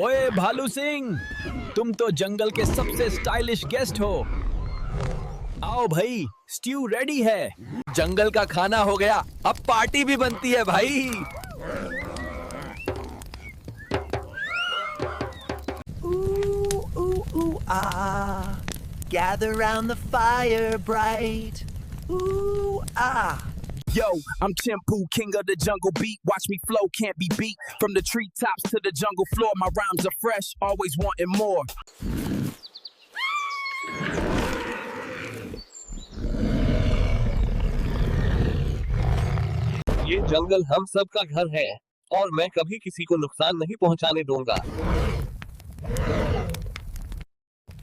ओए भालू सिंह, तुम तो जंगल के सबसे स्टाइलिश गेस्ट हो। आओ भाई, स्ट्यू रेडी है। जंगल का खाना हो गया, अब पार्टी भी बनती है भाई। Ooh, ooh, ooh, ah. Gather round the fire bright. Ooh, ah. Yo, I'm Timpu, king of the jungle beat. Watch me flow, can't be beat. From the treetops to the jungle floor, my rhymes are fresh, always wanting more. ये जंगल हम सब का घर है और मैं कभी किसी को नुकसान नहीं पहुंचाने दूंगा।